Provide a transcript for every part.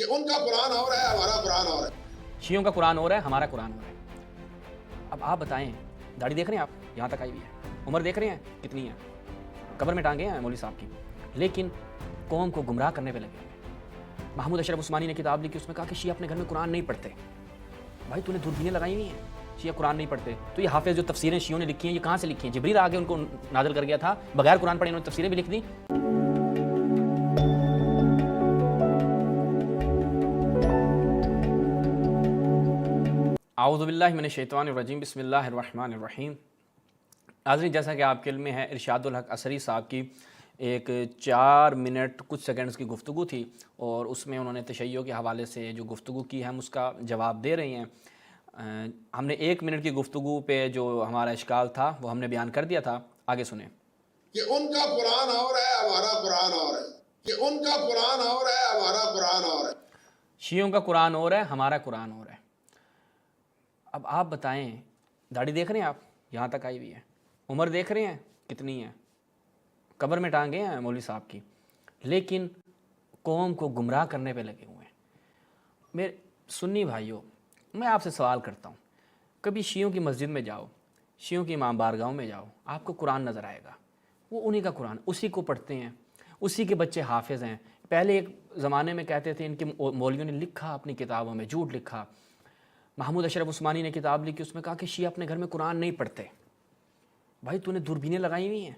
ان کا قرآن اور ہے, ہمارا قرآن اور ہے. شیعوں کا قرآن اور ہے, ہمارا قرآن اور ہے. اب آپ بتائیں, داڑھی دیکھ رہے ہیں آپ, یہاں تک آئی ہوئی ہے, عمر دیکھ رہے ہیں کتنی ہے, قبر میں ٹانگے ہیں مولوی صاحب کی, لیکن قوم کو گمراہ کرنے پہ لگے. محمود اشرف عثمانی نے کتاب لکھی, اس میں کہا کہ شیعہ اپنے گھر میں قرآن نہیں پڑھتے. بھائی تو نے دوربینیں لگائی ہوئی ہیں, شیعہ قرآن نہیں پڑھتے, تو یہ حافظ جو تفسیریں شیعوں نے لکھی ہیں یہ کہاں سے لکھی ہیں؟ جبریل آگے ان کو نازل کر گیا تھا, بغیر قرآن پڑھے انہوں نے تفسیریں بھی لکھ دی. اعوذ باللہ من الشیطان الرجیم, بسم اللہ الرحمن الرحیم. ناظرین, جیسا کہ آپ کے علم میں ہے, ارشاد الحق عصری صاحب کی ایک 4 منٹ کچھ سیکنڈز کی گفتگو تھی, اور اس میں انہوں نے تشیع کے حوالے سے جو گفتگو کی, ہم اس کا جواب دے رہے ہیں. ہم نے 1 منٹ کی گفتگو پہ جو ہمارا اشکال تھا وہ ہم نے بیان کر دیا تھا, آگے سنیں. کہ ان کا قرآن اور ہے, ہمارا قرآن اور ہے. کہ ان کا قرآن اور ہے, ہمارا قرآن اور ہے. شیعوں کا قرآن اور ہے, ہمارا قرآن اور ہے. اب آپ بتائیں, داڑھی دیکھ رہے ہیں آپ, یہاں تک آئی ہوئی ہے, عمر دیکھ رہے ہیں کتنی ہے, قبر میں ٹانگے ہیں مولوی صاحب کی, لیکن قوم کو گمراہ کرنے پہ لگے ہوئے ہیں. میرے سنی بھائیوں, میں آپ سے سوال کرتا ہوں, کبھی شیعوں کی مسجد میں جاؤ, شیعوں کی امام بارگاہوں میں جاؤ, آپ کو قرآن نظر آئے گا, وہ انہی کا قرآن, اسی کو پڑھتے ہیں, اسی کے بچے حافظ ہیں. پہلے ایک زمانے میں کہتے تھے ان کے مولویوں نے لکھا اپنی کتابوں میں, جھوٹ لکھا. محمود اشرف عثمانی نے کتاب لکھی, اس میں کہا کہ شیعہ اپنے گھر میں قرآن نہیں پڑھتے. بھائی تو نے دوربینیں لگائی ہوئی ہیں,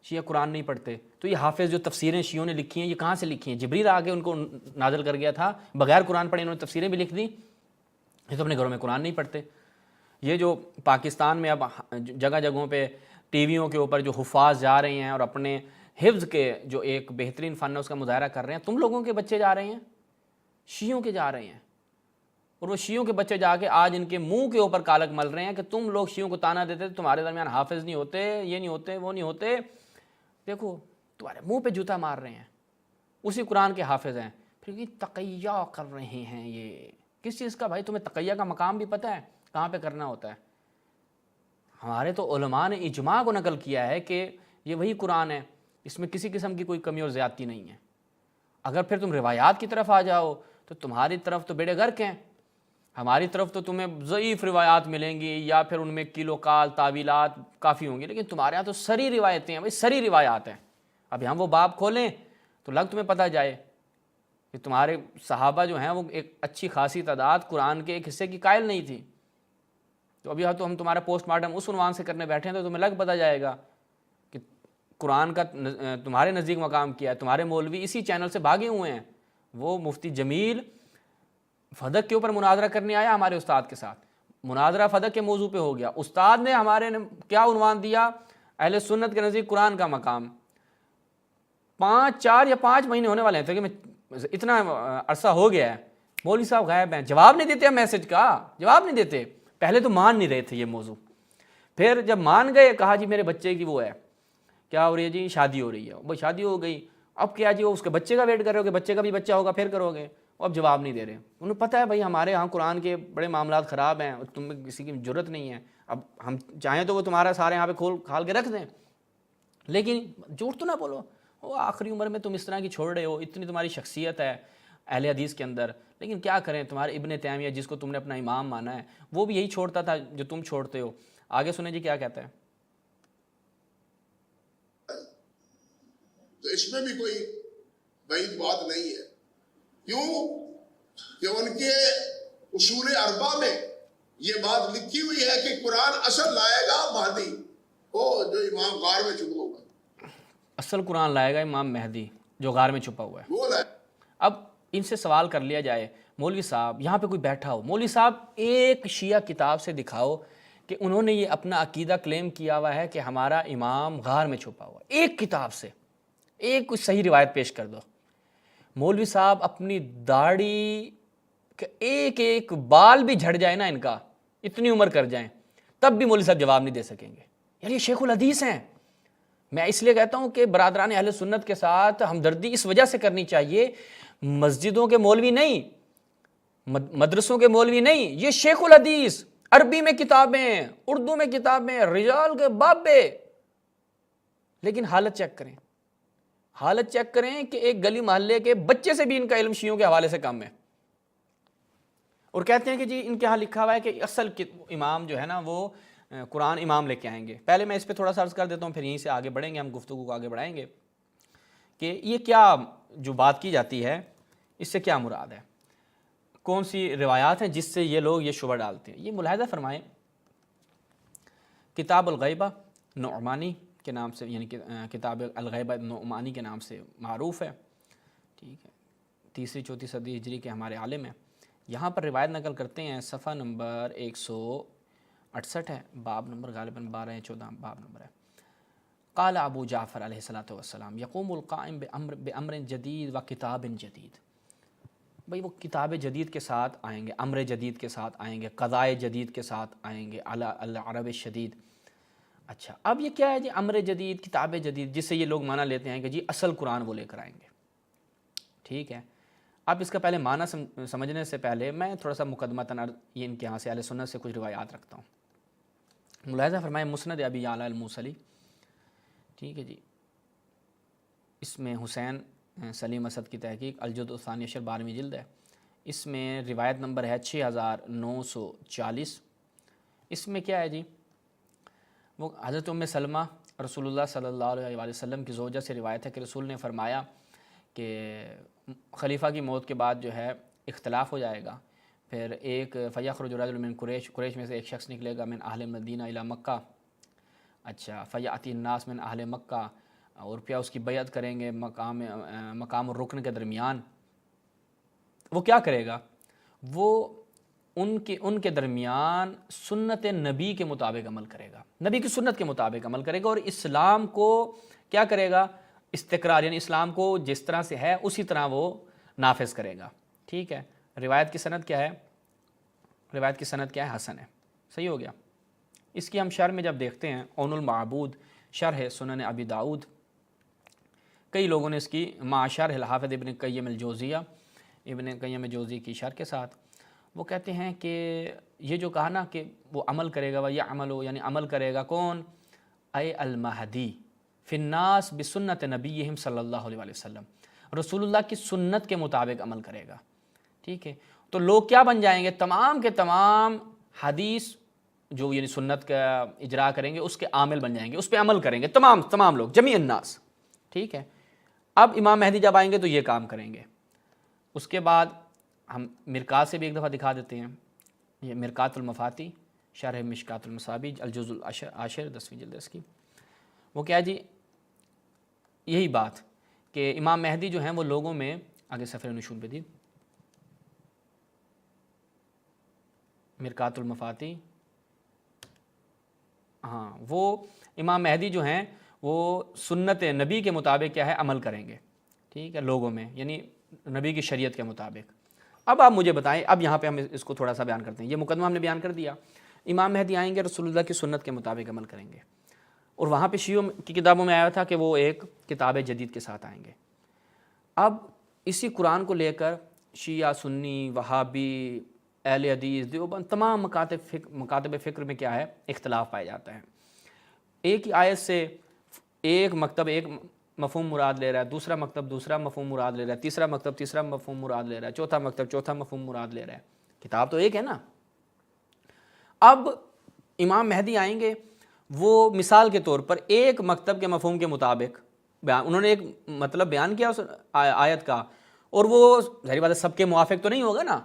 شیعہ قرآن نہیں پڑھتے, تو یہ حافظ جو تفسیریں شیعوں نے لکھی ہیں یہ کہاں سے لکھی ہیں؟ جبریل آگے ان کو نازل کر گیا تھا, بغیر قرآن پڑھے انہوں نے تفسیریں بھی لکھ دی. یہ تو اپنے گھروں میں قرآن نہیں پڑھتے. یہ جو پاکستان میں اب جگہ جگہوں پہ ٹی ویوں کے اوپر جو حفاظ جا رہے ہیں اور اپنے حفظ کے جو ایک بہترین فن ہے اس کا مظاہرہ کر رہے ہیں, تم لوگوں کے بچے جا رہے ہیں, شیعوں کے جا رہے ہیں, اور وہ شیعوں کے بچے جا کے آج ان کے منہ کے اوپر کالک مل رہے ہیں کہ تم لوگ شیعوں کو تانا دیتے تمہارے درمیان حافظ نہیں ہوتے, یہ نہیں ہوتے, وہ نہیں ہوتے. دیکھو تمہارے منہ پہ جوتا مار رہے ہیں, اسی قرآن کے حافظ ہیں, پھر یہ تقیہ کر رہے ہیں. یہ کس چیز کا بھائی؟ تمہیں تقیہ کا مقام بھی پتہ ہے کہاں پہ کرنا ہوتا ہے؟ ہمارے تو علماء نے اجماع کو نقل کیا ہے کہ یہ وہی قرآن ہے, اس میں کسی قسم کی کوئی کمی اور زیادتی نہیں ہے. اگر پھر تم روایات کی طرف آ جاؤ تو تمہاری طرف تو بیڑے غرق ہیں, ہماری طرف تو تمہیں ضعیف روایات ملیں گی یا پھر ان میں کیلو کال تعویلات کافی ہوں گی, لیکن تمہارے یہاں تو سری روایتیں ہیں, بھائی سری روایات ہیں. ابھی ہم وہ باب کھولیں تو لگ تمہیں پتہ جائے کہ تمہارے صحابہ جو ہیں وہ ایک اچھی خاصی تعداد قرآن کے ایک حصے کی قائل نہیں تھی. تو ابھی تو ہم تمہارا پوسٹ مارٹم اس عنوان سے کرنے بیٹھے ہیں تو تمہیں لگ پتہ جائے گا کہ قرآن کا تمہارے نزدیک مقام کیا ہے. تمہارے مولوی اسی چینل سے بھاگے ہوئے ہیں. وہ مفتی جمیل فدق کے اوپر مناظرہ کرنے آیا ہمارے استاد کے ساتھ, مناظرہ فدق کے موضوع پہ ہو گیا, استاد نے ہمارے کیا عنوان دیا, اہل سنت کے نزدیک قرآن کا مقام. 4 یا 5 مہینے ہونے والے ہیں کہ میں اتنا عرصہ ہو گیا ہے, مولوی صاحب غائب ہیں, جواب نہیں دیتے, میسج کا جواب نہیں دیتے. پہلے تو مان نہیں رہے تھے یہ موضوع, پھر جب مان گئے کہا جی میرے بچے کی وہ ہے, کیا ہو رہی ہے جی, شادی ہو رہی ہے. بھائی شادی ہو گئی, اب کیا جی وہ اس کے بچے کا ویٹ کر رہے ہو کہ بچے کا بھی بچہ ہوگا پھر کرو گے, اب جواب نہیں دے رہے. انہیں پتہ ہے بھائی ہمارے ہاں قرآن کے بڑے معاملات خراب ہیں اور تم میں کسی کی ضرورت نہیں ہے, اب ہم چاہیں تو وہ تمہارا سارے یہاں پہ کھال کے رکھ دیں, لیکن جھوٹ تو نہ بولو. وہ آخری عمر میں تم اس طرح کی چھوڑ رہے ہو, اتنی تمہاری شخصیت ہے اہل حدیث کے اندر, لیکن کیا کریں, تمہارے ابن تیمیہ جس کو تم نے اپنا امام مانا ہے وہ بھی یہی چھوڑتا تھا جو تم چھوڑتے ہو. آگے سنیں جی کیا کہتا ہے. تو اس میں بھی کوئی بعید بات نہیں ہے. کیوں کہ ان کے اصول اربع میں یہ بات لکھی ہوئی ہے کہ قرآن اصل لائے گا مہدی, وہ جو امام غار میں چھپا ہوگا. اصل قرآن لائے گا امام مہدی جو غار میں چھپا ہوا ہے. وہ لائے. اب ان سے سوال کر لیا جائے, مولوی صاحب یہاں پہ کوئی بیٹھا ہو, مولوی صاحب ایک شیعہ کتاب سے دکھاؤ کہ انہوں نے یہ اپنا عقیدہ کلیم کیا ہوا ہے کہ ہمارا امام غار میں چھپا ہوا ہے. ایک کتاب سے ایک کوئی صحیح روایت پیش کر دو. مولوی صاحب اپنی داڑھی کا ایک ایک بال بھی جھڑ جائے نا ان کا, اتنی عمر کر جائیں, تب بھی مولوی صاحب جواب نہیں دے سکیں گے. یار یہ شیخ الحدیث ہیں. میں اس لیے کہتا ہوں کہ برادران اہل سنت کے ساتھ ہمدردی اس وجہ سے کرنی چاہیے, مسجدوں کے مولوی نہیں, مدرسوں کے مولوی نہیں, یہ شیخ الحدیث, عربی میں کتابیں, اردو میں کتابیں, رجال کے بابے. لیکن حالت چیک کریں, حالت چیک کریں کہ ایک گلی محلے کے بچے سے بھی ان کا علم شیعوں کے حوالے سے کم ہے. اور کہتے ہیں کہ جی ان کے ہاں لکھا ہوا ہے کہ اصل امام جو ہے نا وہ قرآن امام لے کے آئیں گے۔ پہلے میں اس پہ تھوڑا سا عرض کر دیتا ہوں، پھر یہیں سے آگے بڑھیں گے، ہم گفتگو کو آگے بڑھائیں گے کہ یہ کیا جو بات کی جاتی ہے اس سے کیا مراد ہے، کون سی روایات ہیں جس سے یہ لوگ یہ شبہ ڈالتے ہیں۔ یہ ملاحظہ فرمائیں، کتاب الغیبہ نعمانی کے نام سے، یعنی کہ کتاب الغیبہ نعمانی کے نام سے معروف ہے، ٹھیک ہے، 3-4 صدی ہجری کے ہمارے عالم ہیں۔ یہاں پر روایت نقل کرتے ہیں، صفحہ نمبر 168 ہے، باب نمبر غالباً 12 یا 14 باب نمبر ہے۔ قال ابو جعفر علیہ الصلوۃ والسلام یقوم القائم بامر جدید و کتاب جدید۔ بھئی وہ کتاب جدید کے ساتھ آئیں گے، امر جدید کے ساتھ آئیں گے، قضاء جدید کے ساتھ آئیں گے، علی العرب الشدید۔ اچھا اب یہ کیا ہے جی امر جدید، کتاب جدید، جس سے یہ لوگ معنی لیتے ہیں کہ جی اصل قرآن وہ لے کر آئیں گے، ٹھیک ہے۔ اب اس کا پہلے معنی سمجھنے سے پہلے میں تھوڑا سا مقدمتاً یہ ان کے یہاں سے اہل سنت سے کچھ روایات رکھتا ہوں۔ ملاحظہ فرمائیں، مسند ابی یعلی الموصلی، ٹھیک ہے جی، اس میں حسین سلیم اسد کی تحقیق، الجزء الثانی عشر 12ویں جلد ہے، اس میں روایت نمبر ہے 6940۔ اس میں کیا ہے جی، وہ حضرت ام سلمہ رسول اللہ صلی اللہ علیہ وآلہ وسلم کی زوجہ سے روایت ہے کہ رسول نے فرمایا کہ خلیفہ کی موت کے بعد جو ہے اختلاف ہو جائے گا، پھر ایک فیخرج رجل من قریش میں سے ایک شخص نکلے گا، من اہل مدینہ الی مکہ، اچھا فیاتی الناس من اہل مکہ، اور پھر اس کی بیعت کریں گے مقام الرکن کے درمیان۔ وہ کیا کرے گا؟ وہ ان کے درمیان سنت نبی کے مطابق عمل کرے گا، نبی کی سنت کے مطابق عمل کرے گا، اور اسلام کو کیا کرے گا؟ استقرار، یعنی اسلام کو جس طرح سے ہے اسی طرح وہ نافذ کرے گا، ٹھیک ہے۔ روایت کی سند کیا ہے؟ روایت کی سند کیا ہے؟ حسن ہے، صحیح ہو گیا۔ اس کی ہم شرح میں جب دیکھتے ہیں، عون المعبود شرح سنن ابی داؤد، کئی لوگوں نے اس کی مع شرح الحافظ ابن قیم الجوزیہ، ابن قیم الجوزی کی شرح کے ساتھ، وہ کہتے ہیں کہ یہ جو کہا نا کہ وہ عمل کرے گا، وَيَعْمَلُ، یعنی عمل کرے گا کون؟ اے المہدی فی الناس بسنت نبیہم صلی اللہ علیہ وآلہ وسلم، رسول اللہ کی سنت کے مطابق عمل کرے گا، ٹھیک ہے۔ تو لوگ کیا بن جائیں گے؟ تمام کے تمام حدیث جو یعنی سنت کا اجرا کریں گے اس کے عامل بن جائیں گے، اس پہ عمل کریں گے تمام لوگ، جمیع الناس، ٹھیک ہے۔ اب امام مہدی جب آئیں گے تو یہ کام کریں گے۔ اس کے بعد ہم مرکات سے بھی ایک دفعہ دکھا دیتے ہیں، یہ مرکات المفاتی شرح مشکات المصابیح الجزء العاشر 10ویں جلد اس کی، وہ کیا جی، یہی بات کہ امام مہدی جو ہیں وہ لوگوں میں، آگے صفحہ نشون پہ دی، مرکات المفاتی، ہاں، وہ امام مہدی جو ہیں وہ سنت نبی کے مطابق کیا ہے عمل کریں گے، ٹھیک ہے، لوگوں میں، یعنی نبی کی شریعت کے مطابق۔ اب آپ مجھے بتائیں، اب یہاں پہ ہم اس کو تھوڑا سا بیان کرتے ہیں، یہ مقدمہ ہم نے بیان کر دیا، امام مہدی آئیں گے، رسول اللہ کی سنت کے مطابق عمل کریں گے، اور وہاں پہ شیعوں کی کتابوں میں آیا تھا کہ وہ ایک کتاب جدید کے ساتھ آئیں گے۔ اب اسی قرآن کو لے کر شیعہ، سنی، وہابی، اہل حدیث، دیوبند، تمام مکاتب فکر میں کیا ہے؟ اختلاف پایا جاتا ہے۔ ایک ہی آیت سے ایک مکتب ایک مفہوم مراد لے رہا ہے، دوسرا مکتب دوسرا مفہوم مراد لے رہا ہے، تیسرا مکتب تیسرا مفہوم مراد لے رہا ہے، چوتھا مکتب چوتھا مفہوم مراد لے رہا ہے، کتاب تو ایک ہے نا۔ اب امام مہدی آئیں گے، وہ مثال کے طور پر ایک مکتب کے مفہوم کے مطابق انہوں نے ایک مطلب بیان کیا اس آیت کا، اور وہ ظاہر بات ہے سب کے موافق تو نہیں ہوگا نا،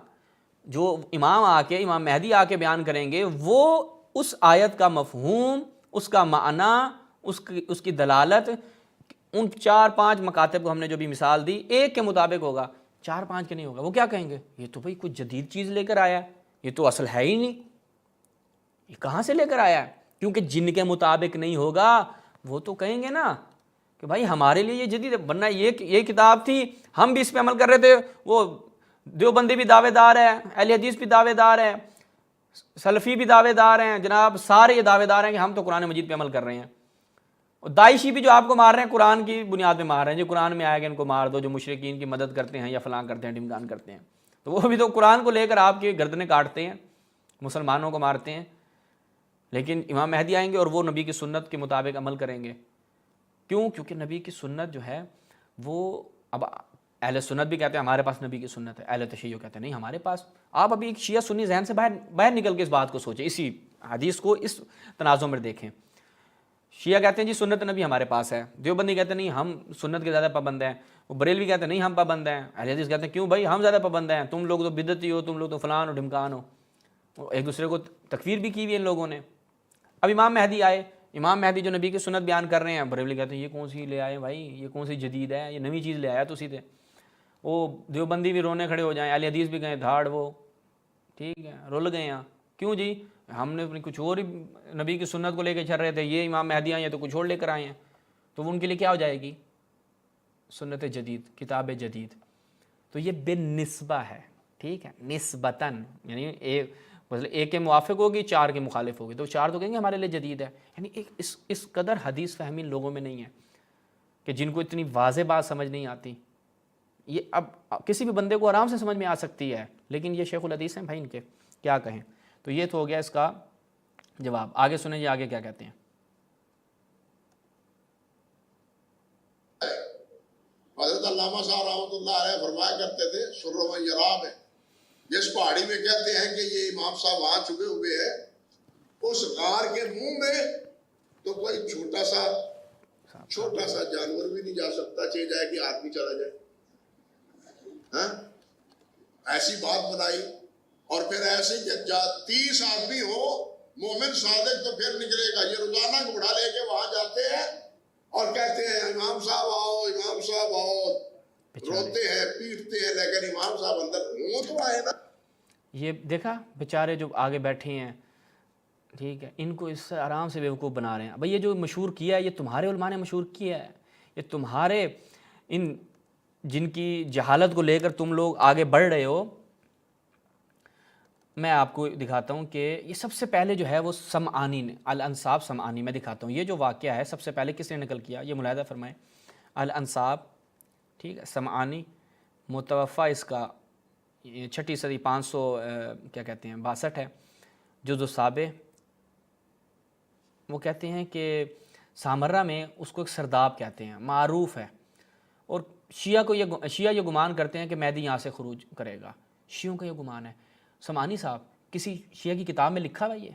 جو امام مہدی آ کے بیان کریں گے وہ اس آیت کا مفہوم، اس کا معنی، اس کی دلالت ان 4-5 مکاتب کو ہم نے جو بھی مثال دی ایک کے مطابق ہوگا، 4-5 کے نہیں ہوگا۔ وہ کیا کہیں گے؟ یہ تو بھئی کچھ جدید چیز لے کر آیا ہے، یہ تو اصل ہے ہی نہیں، یہ کہاں سے لے کر آیا ہے؟ کیونکہ جن کے مطابق نہیں ہوگا وہ تو کہیں گے نا کہ بھائی ہمارے لیے یہ جدید ہے، ورنہ یہ کتاب تھی، ہم بھی اس پہ عمل کر رہے تھے، وہ دیوبندی بھی دعوے دار ہے، اہل حدیث بھی دعوے دار ہے، سلفی بھی دعوے دار ہیں، جناب سارے یہ دعوے دار ہیں کہ ہم تو قرآن مجید پہ عمل کر رہے ہیں، اور داعشی بھی جو آپ کو مار رہے ہیں قرآن کی بنیاد پہ مار رہے ہیں، جو قرآن میں آئے گا ان کو مار دو، جو مشرکین کی مدد کرتے ہیں یا فلاں کرتے ہیں، ڈمکان کرتے ہیں، تو وہ بھی تو قرآن کو لے کر آپ کی گردنیں کاٹتے ہیں، مسلمانوں کو مارتے ہیں۔ لیکن امام مہدی آئیں گے اور وہ نبی کی سنت کے مطابق عمل کریں گے، کیوں؟ کیونکہ نبی کی سنت جو ہے وہ اب اہل سنت بھی کہتے ہیں ہمارے پاس نبی کی سنت ہے، اہل تشیع کہتے ہیں نہیں ہمارے پاس۔ آپ ابھی ایک شیعہ سنی ذہن سے باہر نکل کے اس بات کو سوچیں، اسی حدیث کو اس تناظر میں دیکھیں۔ شیعہ کہتے ہیں جی سنت نبی ہمارے پاس ہے، دیوبندی کہتے ہیں نہیں ہم سنت کے زیادہ پابند ہیں، وہ بریلوی کہتے ہیں نہیں ہم پابند ہیں، اہل حدیث کہتے ہیں کیوں بھائی ہم زیادہ پابند ہیں، تم لوگ تو بدعتی ہو، تم لوگ تو فلان ہو ڈھمکان ہو، ایک دوسرے کو تکفیر بھی کی ہوئی ہے ان لوگوں نے۔ اب امام مہدی آئے، امام مہدی جو نبی کی سنت بیان کر رہے ہیں، بریلوی کہتے ہیں یہ کون سی لے آئے بھائی، یہ کون سی جدید ہے، یہ نئی چیز لے آیا تو سیدھے۔ وہ دیوبندی بھی رونے کھڑے ہو جائیں، اہل حدیث بھی کہیں دھاڑ، وہ ٹھیک ہے رول گئے ہیں، کیوں جی ہم نے اپنی کچھ اور ہی نبی کی سنت کو لے کے چل رہے تھے، یہ امام مہدی آئے ہیں تو کچھ اور لے کر آئے ہیں، تو وہ ان کے لیے کیا ہو جائے گی؟ سنت جدید، کتاب جدید۔ تو یہ بے نسبہ ہے، ٹھیک ہے، نسبتاً، یعنی ایک کے موافق ہوگی، چار کے مخالف ہوگی، تو چار تو کہیں گے ہمارے لیے جدید ہے۔ یعنی اس قدر حدیث فہمی لوگوں میں نہیں ہے کہ جن کو اتنی واضح بات سمجھ نہیں آتی۔ یہ اب کسی بھی بندے کو آرام سے سمجھ میں آ سکتی ہے، لیکن یہ شیخ الحدیث ہیں بھائی، ان کے کیا کہیں۔ تو یہ تو ہو گیا اس کا جواب۔ آگے سنیں جی آگے کیا کہتے ہیں۔ حضرت علامہ صاحب رحمۃ اللہ علیہ فرمایا کرتے تھے سر و یراب ہے، جس پہاڑی میں کہتے ہیں کہ یہ امام صاحب وہاں چھپے ہوئے ہیں، اس غار کے منہ میں تو کوئی چھوٹا سا جانور بھی نہیں جا سکتا، چاہے جائے کہ آدمی چلا جائے۔ ہاں ایسی بات بنائی، اور پھر ایسے کہ 30 آدمی ہو مومن صادق تو پھر نکلے گا۔ یہ روزانہ گھوڑا لے کے وہاں جاتے ہیں اور کہتے ہیں امام صاحب آؤ، امام صاحب آؤ، روتے ہیں پیٹتے ہیں، لیکن امام صاحب اندر منہ تو آئے نا۔ یہ دیکھا بیچارے جو آگے بیٹھے ہیں، ٹھیک ہے، ان کو اس سے آرام سے بیوقوف بنا رہے ہیں۔ بھائی یہ جو مشہور کیا ہے یہ تمہارے علماء نے مشہور کیا ہے، یہ تمہارے ان جن کی جہالت کو لے کر تم لوگ آگے بڑھ رہے ہو۔ میں آپ کو دکھاتا ہوں کہ یہ سب سے پہلے جو ہے وہ سمعانی نے، الانصاب سمعانی، میں دکھاتا ہوں یہ جو واقعہ ہے سب سے پہلے کس نے نقل کیا، یہ ملاحظہ فرمائیں، الانصاب، ٹھیک ہے، سمعانی، متوفہ اس کا 6 صدی 562 ہے، جزء السابع۔ وہ کہتے ہیں کہ سامرہ میں اس کو ایک سرداب کہتے ہیں، معروف ہے، اور شیعہ یہ گمان کرتے ہیں کہ مہدی یہاں سے خروج کرے گا، شیعوں کا یہ گمان ہے۔ سمعانی صاحب کسی شیعہ کی کتاب میں لکھا ہوا یہ،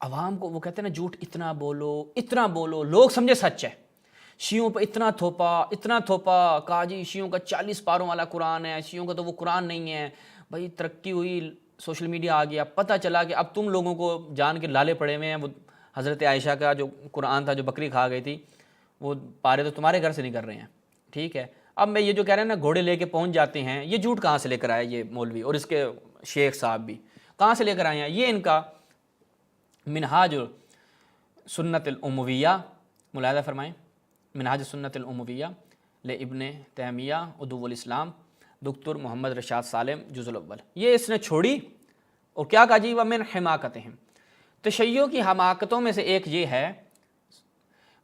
عوام کو وہ کہتے ہیں نا جھوٹ اتنا بولو لوگ سمجھے سچ ہے، شیعوں پہ اتنا تھوپا کہا جی شیعوں کا 40 پاروں والا قرآن ہے، شیعوں کا تو وہ قرآن نہیں ہے۔ بھائی ترقی ہوئی، سوشل میڈیا آ گیا، پتہ چلا کہ اب تم لوگوں کو جان کے لالے پڑے ہوئے ہیں، وہ حضرت عائشہ کا جو قرآن تھا جو بکری کھا گئی تھی، وہ پارے تو تمہارے گھر سے نہیں کر رہے ہیں، ٹھیک ہے۔ اب میں یہ جو کہہ رہے ہیں نا گھوڑے لے کے پہنچ جاتے ہیں، یہ جھوٹ کہاں سے لے کر آئے یہ مولوی اور اس کے شیخ صاحب بھی کہاں سے لے کر آئے ہیں؟ یہ ان کا منہاج سنت الامویہ، ملاحظہ فرمائیں، منہاج سنت الامویہ لابن تیمیہ عدو الاسلام، دکتور محمد رشاد سالم، جزء الاول۔ یہ اس نے چھوڑی اور کیا کہا جی ومن حماقتہم، تشیع کی حماقتوں میں سے ایک یہ ہے،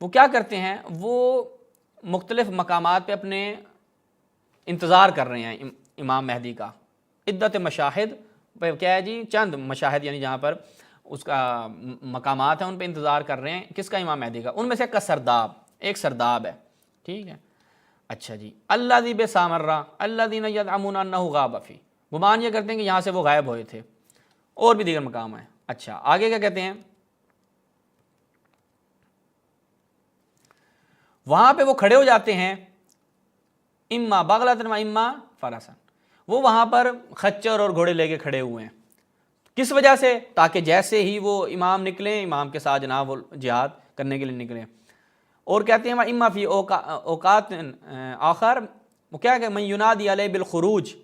وہ کیا کرتے ہیں، وہ مختلف مقامات پہ اپنے انتظار کر رہے ہیں امام مہدی کا، عدت مشاہد پہ، کیا ہے جی چند مشاہد، یعنی جہاں پر اس کا مقامات ہیں ان پہ انتظار کر رہے ہیں، کس کا؟ امام مہدی کا۔ ان میں سے ایک سرداب ہے، ٹھیک ہے۔ اچھا جی، الذی بسامرہ الذین یزعمون انہ غاب فی، گمان یہ کرتے ہیں کہ یہاں سے وہ غائب ہوئے تھے، اور بھی دیگر مقام ہیں۔ اچھا آگے کیا کہتے ہیں، وہاں پہ وہ کھڑے ہو جاتے ہیں، اما بغلۃ و اما فرسن، وہ وہاں پر خچر اور گھوڑے لے کے کھڑے ہوئے ہیں، کس وجہ سے؟ تاکہ جیسے ہی وہ امام نکلیں، امام کے ساتھ جناب وہ جہاد کرنے کے لیے نکلیں۔ اور کہتے ہیں اما فی اوقات آخر، وہ کیا کہ من ینادی علیہ بالخروج،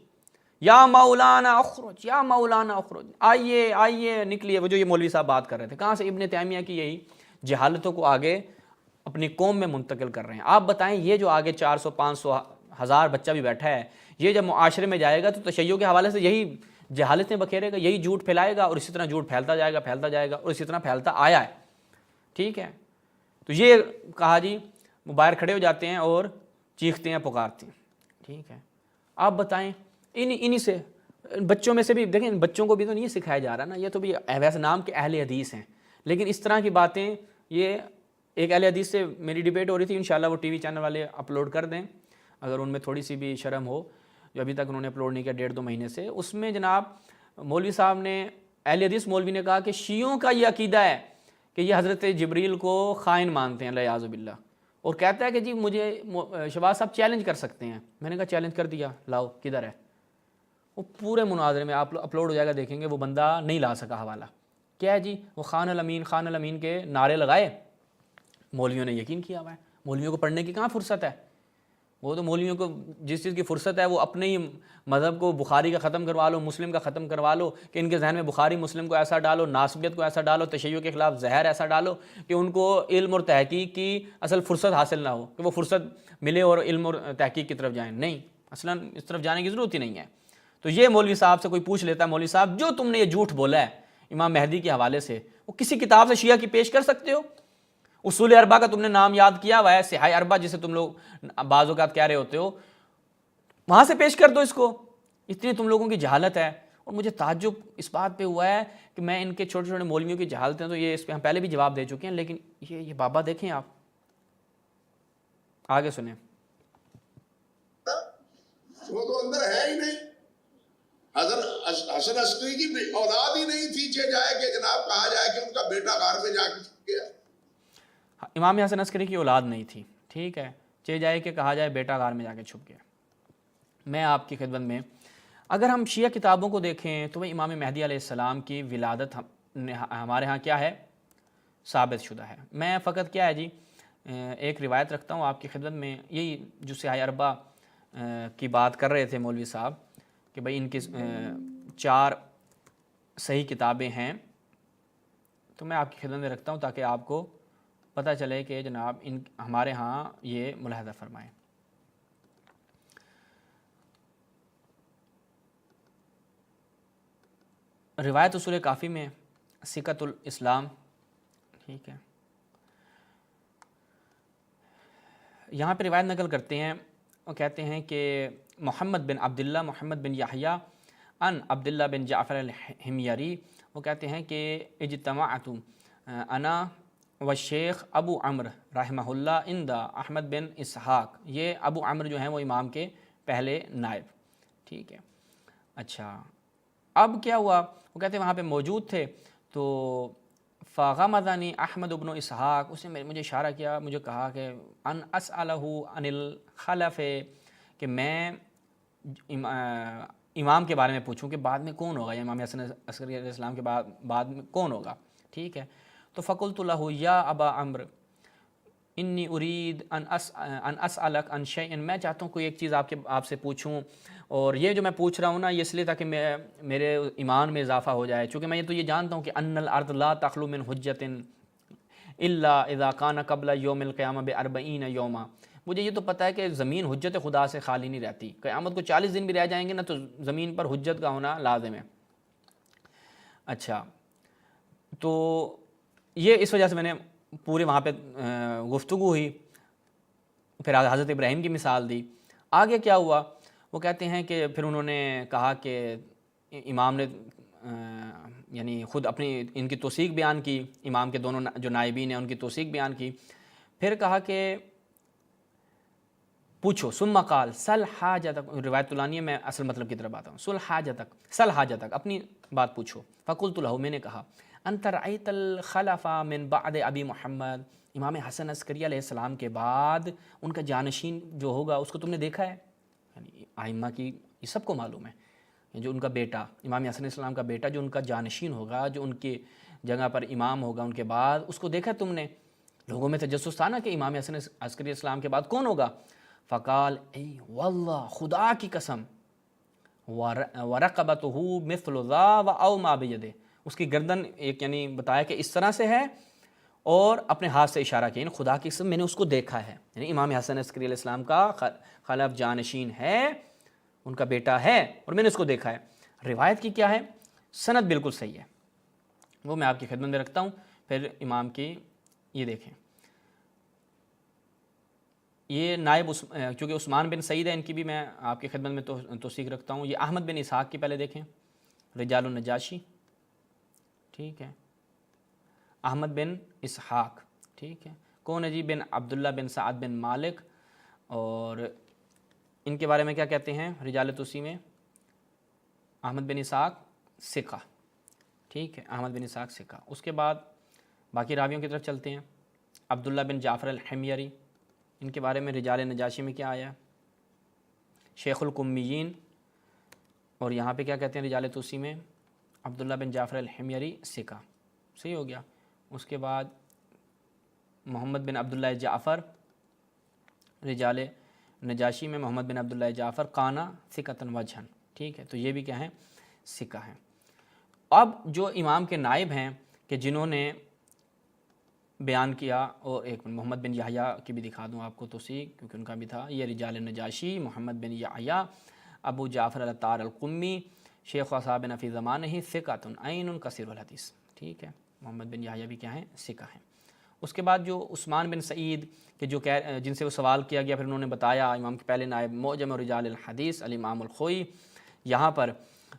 یا مولانا اخرج، یا مولانا اخرج، آئیے نکلیے۔ وہ جو یہ مولوی صاحب بات کر رہے تھے، کہاں سے؟ ابن تیمیہ کی یہی جہالتوں کو آگے اپنی قوم میں منتقل کر رہے ہیں۔ آپ بتائیں یہ جو آگے 400 500 1000 بچہ بھی بیٹھا ہے، یہ جب معاشرے میں جائے گا تو تشیع کے حوالے سے یہی جہالتیں بکھیرے گا، یہی جھوٹ پھیلائے گا، اور اسی طرح جھوٹ پھیلتا جائے گا اور اسی طرح پھیلتا آیا ہے، ٹھیک ہے۔ تو یہ کہا جی وہ باہر کھڑے ہو جاتے ہیں اور چیختے ہیں، پکارتے ہیں، ٹھیک ہے۔ آپ بتائیں انہی سے بچوں میں سے بھی دیکھیں، بچوں کو بھی تو نہیں سکھایا جا رہا نا، یہ تو بھی ویسے نام کے اہل حدیث ہیں، لیکن اس طرح کی باتیں، یہ ایک اہل حدیث سے میری ڈیبیٹ ہو رہی تھی، انشاءاللہ وہ ٹی وی چینل والے اپلوڈ کر دیں، اگر ان میں تھوڑی سی بھی شرم ہو، جو ابھی تک انہوں نے اپلوڈ نہیں کیا 1.5-2 مہینے سے، اس میں جناب مولوی صاحب نے، اہل حدیث مولوی نے کہا کہ شیعوں کا یہ عقیدہ ہے کہ یہ حضرت جبریل کو خائن مانتے ہیں والعیاذ باللہ، اور کہتا ہے کہ جی مجھے شہباز صاحب چیلنج کر سکتے ہیں۔ میں نے کہا چیلنج کر دیا، لاؤ کدھر ہے؟ وہ پورے مناظرے میں آپ اپلوڈ ہو جائے گا، دیکھیں گے، وہ بندہ نہیں لا سکا حوالہ۔ کیا ہے جی؟ وہ خان الامین خان الامین کے نعرے لگائے، مولویوں نے یقین کیا ہوا ہے۔ مولویوں کو پڑھنے کی کہاں فرصت ہے؟ وہ تو مولویوں کو جس چیز کی فرصت ہے وہ اپنے ہی مذہب کو، بخاری کا ختم کروا لو، مسلم کا ختم کروا لو، کہ ان کے ذہن میں بخاری مسلم کو ایسا ڈالو، ناسبیت کو ایسا ڈالو، تشیع کے خلاف زہر ایسا ڈالو کہ ان کو علم اور تحقیق کی اصل فرصت حاصل نہ ہو، کہ وہ فرصت ملے اور علم اور تحقیق کی طرف جائیں۔ نہیں، اصلاً اس طرف جانے کی ضرورت ہی نہیں ہے۔ تو یہ مولوی صاحب سے کوئی پوچھ لیتا ہے، مولوی صاحب جو تم نے یہ جھوٹ بولا ہے امام مہدی کے حوالے سے، وہ کسی کتاب سے شیعہ کی پیش کر سکتے ہو؟ اصول اربعہ کا تم نے نام یاد کیا ہوا ہے، صحاح اربعہ جسے تم لوگ بعض اوقات کہہ رہے ہوتے ہو، وہاں سے پیش کر دو اس کو۔ اتنی تم لوگوں کی جہالت ہے۔ اور مجھے تعجب اس بات پہ ہوا ہے کہ میں ان کے چھوٹے چھوٹے مولویوں کی جہالتیں، تو یہ اس پہ ہم پہلے بھی جواب دے چکے ہیں، لیکن یہ بابا دیکھیں آپ، آگے سنیں۔ وہ تو اندر ہے ہی نہیں۔ حضرت حسن عسکری کی اولاد ہی نہیں تھی، چہ جائے کہ جناب کہا جائے کہ ان کا بیٹا غار میں جا کے چھپ گیا۔ امام حسن عسکری کی اولاد نہیں تھی، ٹھیک ہے، چہ جائے کہ کہا جائے بیٹا غار میں جا کے چھپ گیا۔ میں آپ کی خدمت میں، اگر ہم شیعہ کتابوں کو دیکھیں تو وہ امام مہدی علیہ السلام کی ولادت ہمارے ہاں کیا ہے؟ ثابت شدہ ہے۔ میں فقط کیا ہے جی، ایک روایت رکھتا ہوں آپ کی خدمت میں، یہی جو صحاح اربعہ کی بات کر رہے تھے مولوی صاحب کہ بھئی ان کی 4 صحیح کتابیں ہیں، تو میں آپ کی خدمت میں رکھتا ہوں تاکہ آپ کو پتہ چلے کہ جناب ہمارے ہاں یہ ملاحظہ فرمائیں۔ روایت اصول کافی میں سکۃ الاسلام، ٹھیک ہے، یہاں پہ روایت نقل کرتے ہیں، وہ کہتے ہیں کہ محمد بن عبداللہ محمد بن یحییٰ ان عبداللہ بن جعفر الحمیری، وہ کہتے ہیں کہ اجتمعت انا والشیخ ابو عمرو رحمہ اللہ عند احمد بن اسحاق۔ یہ ابو عمرو جو ہیں وہ امام کے پہلے نائب، ٹھیک ہے۔ اچھا، اب کیا ہوا؟ وہ کہتے ہیں وہاں پہ موجود تھے، تو فغمزنی احمد بن اسحاق، اس نے مجھے اشارہ کیا، مجھے کہا کہ ان اسألہ عن الخلف، کہ میں امام کے بارے میں پوچھوں کہ بعد میں کون ہوگا، یا امام حسن عسکری علیہ السلام کے بعد میں کون ہوگا، ٹھیک ہے۔ تو فقلت لہ یا ابا عمرو انی ارید ان اسألک عن شیء، میں چاہتا ہوں کوئی ایک چیز آپ سے پوچھوں، اور یہ جو میں پوچھ رہا ہوں نا، یہ اس لیے تاکہ میرے ایمان میں اضافہ ہو جائے، چونکہ میں یہ جانتا ہوں کہ ان الارض لا تخلو من حجۃ الا اذا کان قبل یوم القیامہ ب40 یوما۔ مجھے یہ تو پتہ ہے کہ زمین حجت خدا سے خالی نہیں رہتی، قیامت کو 40 دن بھی رہ جائیں گے نا تو زمین پر حجت کا ہونا لازم ہے۔ اچھا، تو یہ اس وجہ سے میں نے پورے وہاں پہ گفتگو ہوئی، پھر حضرت ابراہیم کی مثال دی۔ آگے کیا ہوا؟ وہ کہتے ہیں کہ پھر انہوں نے کہا کہ امام نے یعنی خود اپنی ان کی توثیق بیان کی، امام کے دونوں جو نائبین ہیں ان کی توثیق بیان کی، پھر کہا کہ پوچھو، ثم قال سل حاجتک، روایت طولانی ہے، میں اصل مطلب کی طرف آتا ہوں، سل حاجتک، اپنی بات پوچھو۔ فقلت له، میں نے کہا، انت رأیت الخلف من بعد ابی محمد، امام حسن عسکری علیہ السلام کے بعد ان کا جانشین جو ہوگا اس کو تم نے دیکھا ہے؟ یعنی ائمہ کی یہ سب کو معلوم ہے، جو ان کا بیٹا امام حسن علیہ السلام کا بیٹا جو ان کا جانشین ہوگا، جو ان کی جگہ پر امام ہوگا ان کے بعد، اس کو دیکھا تم نے؟ لوگوں میں تجسس تھا نا کہ امام حسن عسکری علیہ السلام کے بعد کون ہوگا؟ فقال ای واللہ، خدا کی قسم، ورقبتہ مثل ذا و اوما بیدہ، اس کی گردن ایک یعنی بتایا کہ اس طرح سے ہے، اور اپنے ہاتھ سے اشارہ کیا، یعنی خدا کی قسم میں نے اس کو دیکھا ہے، یعنی امام حسن عسکری علیہ السلام کا خلف جانشین ہے، ان کا بیٹا ہے، اور میں نے اس کو دیکھا ہے۔ روایت کی کیا ہے؟ سند بالکل صحیح ہے، وہ میں آپ کی خدمت میں رکھتا ہوں۔ پھر امام کی یہ دیکھیں، یہ نائب چونکہ عثمان بن سعید ہے، ان کی بھی میں آپ کی خدمت میں توثیق رکھتا ہوں۔ یہ احمد بن اسحاق کی پہلے دیکھیں، رجال النجاشی، ٹھیک ہے، احمد بن اسحاق، ٹھیک ہے، کون ہے جی؟ بن عبداللہ بن سعد بن مالک، اور ان کے بارے میں کیا کہتے ہیں رجال توسی میں؟ احمد بن اسحاق ثقہ، ٹھیک ہے، احمد بن اسحاق ثقہ۔ اس کے بعد باقی راویوں کی طرف چلتے ہیں۔ عبداللہ بن جعفر الحمیری، ان کے بارے میں رجال نجاشی میں کیا آیا؟ شیخ القمیین، اور یہاں پہ کیا کہتے ہیں رجال توسی میں؟ عبداللہ بن جعفر الحمیری ثقہ، صحیح ہو گیا۔ اس کے بعد محمد بن عبداللہ جعفر، رجال نجاشی میں محمد بن عبداللہ جعفر قانا ثقۃ وجہن، ٹھیک ہے، تو یہ بھی کیا ہیں؟ ثقہ ہیں۔ اب جو امام کے نائب ہیں کہ جنہوں نے بیان کیا، اور ایک محمد بن یحییٰ کی بھی دکھا دوں آپ کو توسی کیونکہ ان کا بھی تھا، یہ رجال نجاشی محمد بن یحییٰ ابو جعفر العطار القمی شیخ اصحابنا فی زمانہ ثقۃ عین کثیر الحدیث، ٹھیک ہے، محمد بن یحییٰ بھی کیا ہیں؟ ثقہ ہیں۔ اس کے بعد جو عثمان بن سعید کہ جو جن سے وہ سوال کیا گیا، پھر انہوں نے بتایا، امام کے پہلے نائب معجم رجال الحدیث الامام الخوئی، یہاں پر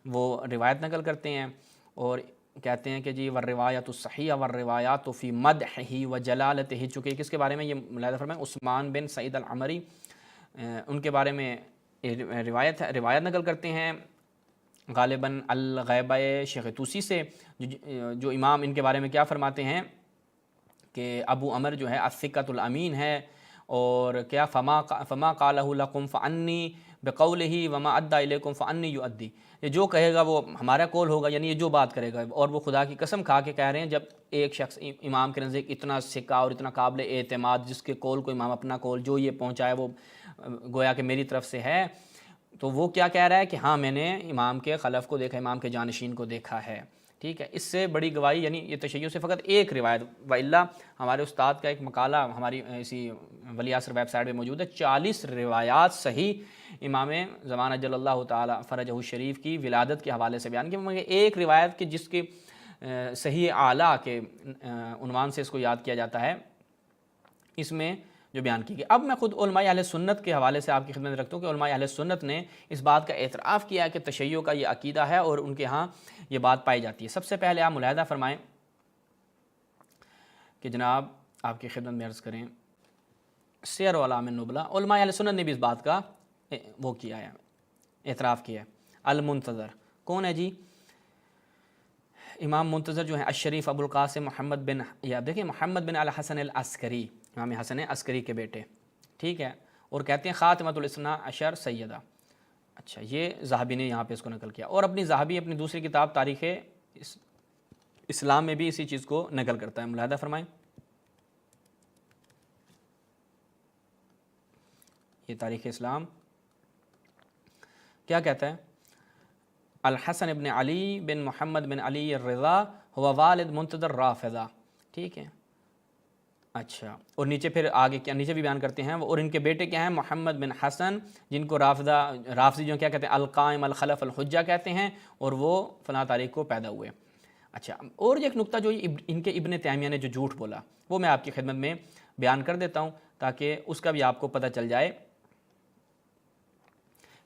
وہ روایت نقل کرتے ہیں اور کہتے ہیں کہ جی والروایات الصحیحہ والروایات فی مدحہ وجلالتہ، چونکہ کس کے بارے میں یہ ملاحظہ فرمائیں؟ عثمان بن سعید العمری، ان کے بارے میں روایت نقل کرتے ہیں غالباً الغیبہ شیخ توسی سے، جو امام ان کے بارے میں کیا فرماتے ہیں کہ ابو عمر جو ہے الثقۃ الامین ہے، اور کیا فما قالہ لکم فانی بقولہ وما ادی الیکم فانی یؤدی، یہ جو کہے گا وہ ہمارا قول ہوگا، یعنی یہ جو بات کرے گا، اور وہ خدا کی قسم کھا کے کہہ رہے ہیں جب ایک شخص امام کے نزدیک اتنا ثقہ اور اتنا قابل اعتماد، جس کے قول کو امام اپنا قول جو یہ پہنچائے وہ گویا کہ میری طرف سے ہے، تو وہ کیا کہہ رہا ہے کہ ہاں میں نے امام کے خلف کو دیکھا، امام کے جانشین کو دیکھا ہے، ٹھیک ہے۔ اس سے بڑی گواہی، یعنی یہ تشیع سے فقط ایک روایت، وإلا ہمارے استاد کا ایک مقالہ ہماری اسی ولی عصر ویب سائٹ پہ موجود ہے، 40 روایات صحیح امام زمانہ جل اللہ تعالی فرجہ الشریف کی ولادت کے حوالے سے بیان کی، مگر ایک روایت کی جس کی صحیح اعلیٰ کے عنوان سے اس کو یاد کیا جاتا ہے، اس میں جو بیان کی گئی۔ اب میں خود علماء اہل سنت کے حوالے سے آپ کی خدمت رکھتا ہوں کہ علماء اہل سنت نے اس بات کا اعتراف کیا ہے کہ تشیع کا یہ عقیدہ ہے اور ان کے ہاں یہ بات پائی جاتی ہے۔ سب سے پہلے آپ ملاحظہ فرمائیں کہ جناب آپ کی خدمت میں عرض کریں، سیر و اعلام النبلاء، علماء اہل سنت نے بھی اس بات کا وہ کیا ہے، اعتراف کیا ہے۔ المنتظر کون ہے جی؟ امام منتظر جو ہیں الشریف ابو القاسم محمد بن، یا دیکھیں محمد بن الحسن العسکری، امام حسن عسکری کے بیٹے، ٹھیک ہے، اور کہتے ہیں خاتمۃ الاثنا عشر سیدہ۔ اچھا، یہ ذہبی نے یہاں پہ اس کو نقل کیا، اور ذہبی اپنی دوسری کتاب تاریخ اسلام میں بھی اسی چیز کو نقل کرتا ہے، ملاحظہ فرمائیں۔ یہ تاریخ اسلام کیا کہتا ہے؟ الحسن بن علی بن محمد بن علی الرضا ہوا والد منتظر رافضہ، ٹھیک ہے۔ اچھا، اور نیچے پھر آگے کیا نیچے بھی بیان کرتے ہیں، اور ان کے بیٹے کیا ہیں؟ محمد بن حسن، جن کو رافضی جو کیا کہتے ہیں؟ القائم الخلف الحجہ کہتے ہیں، اور وہ فلاں تاریخ کو پیدا ہوئے۔ اچھا، اور ایک نقطہ جو ان کے ابن تیمیہ نے جو جھوٹ بولا وہ میں آپ کی خدمت میں بیان کر دیتا ہوں تاکہ اس کا بھی آپ کو پتہ چل جائے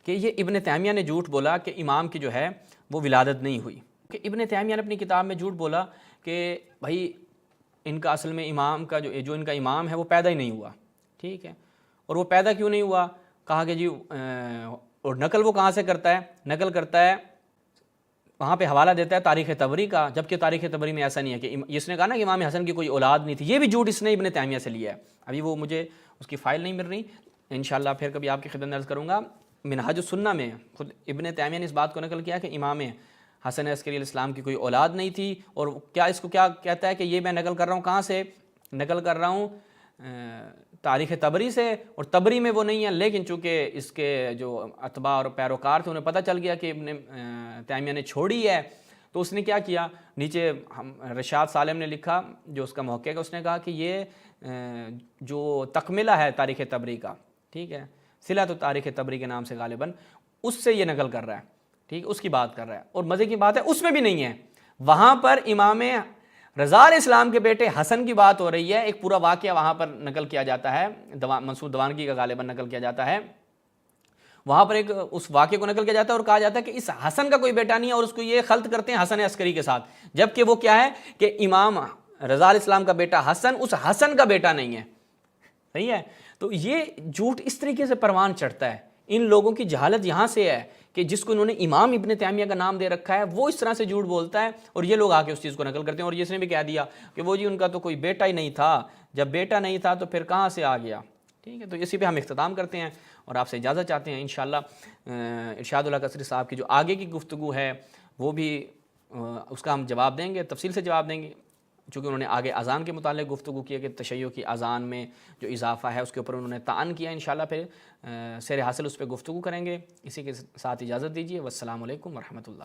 کہ یہ ابن تیمیہ نے جھوٹ بولا کہ امام کی جو ہے وہ ولادت نہیں ہوئی، کہ ابن تیمیہ نے اپنی کتاب میں جھوٹ بولا کہ بھائی ان کا اصل میں امام کا جو ان کا امام ہے وہ پیدا ہی نہیں ہوا، ٹھیک ہے۔ اور وہ پیدا کیوں نہیں ہوا؟ کہا کہ جی اور نقل وہ کہاں سے کرتا ہے؟ نقل کرتا ہے، وہاں پہ حوالہ دیتا ہے تاریخ طبری کا، جبکہ تاریخ طبری میں ایسا نہیں ہے کہ اس نے کہا نا کہ امام حسن کی کوئی اولاد نہیں تھی، یہ بھی جھوٹ اس نے ابن تیمیہ سے لیا ہے۔ ابھی وہ مجھے اس کی فائل نہیں مل رہی، انشاءاللہ پھر کبھی آپ کی خدمت میں عرض کروں گا۔ منہاج السنہ میں خود ابن تیمیہ نے اس بات کو نقل کیا کہ امام حسن عسکری علیہ السلام کی کوئی اولاد نہیں تھی، اور کیا اس کو کیا کہتا ہے کہ یہ میں نقل کر رہا ہوں کہاں سے؟ نقل کر رہا ہوں تاریخ طبری سے، اور طبری میں وہ نہیں ہے، لیکن چونکہ اس کے جو اتباع اور پیروکار تھے انہیں پتہ چل گیا کہ ابن تیمیہ نے چھوڑی ہے، تو اس نے کیا کیا؟ نیچے رشاد سالم نے لکھا جو اس کا محقق ہے، اس نے کہا کہ یہ جو تکملہ ہے تاریخ طبری کا، ٹھیک ہے، صلۃ تاریخ طبری کے نام سے غالباً، اس سے یہ نقل کر رہا ہے، ٹھیک، اس کی بات کر رہا ہے۔ اور مزے کی بات ہے اس میں بھی نہیں ہے، وہاں پر امام رضا علیہ السلام کے بیٹے حسن کی بات ہو رہی ہے، ایک پورا واقعہ وہاں پر نقل کیا جاتا ہے، منصور دوانگی کا غالباً نقل کیا جاتا ہے، وہاں پر ایک اس واقعے کو نقل کیا جاتا ہے اور کہا جاتا ہے کہ اس حسن کا کوئی بیٹا نہیں ہے، اور اس کو یہ خلط کرتے ہیں حسن عسکری کے ساتھ، جبکہ وہ کیا ہے کہ امام رضا علیہ السلام کا بیٹا حسن اس حسن کا بیٹا نہیں ہے، صحیح ہے۔ تو یہ جھوٹ اس طریقے سے پروان چڑھتا ہے، ان لوگوں کی جہالت یہاں سے ہے کہ جس کو انہوں نے امام ابن تیمیہ کا نام دے رکھا ہے وہ اس طرح سے جھوٹ بولتا ہے، اور یہ لوگ آ کے اس چیز کو نقل کرتے ہیں، اور اس نے بھی کہہ دیا کہ وہ جی ان کا تو کوئی بیٹا ہی نہیں تھا، جب بیٹا نہیں تھا تو پھر کہاں سے آ گیا. ٹھیک ہے، تو اسی پہ ہم اختتام کرتے ہیں اور آپ سے اجازت چاہتے ہیں. انشاءاللہ ارشاد اللہ قصری صاحب کی جو آگے کی گفتگو ہے وہ بھی اس کا ہم جواب دیں گے، تفصیل سے جواب دیں گے، چونکہ انہوں نے آگے اذان کے متعلق گفتگو کی ہے کہ تشیع کی اذان میں جو اضافہ ہے اس کے اوپر انہوں نے طعن کیا. انشاءاللہ پھر سیر حاصل اس پہ گفتگو کریں گے. اسی کے ساتھ اجازت دیجیے، والسلام علیکم ورحمۃ اللہ.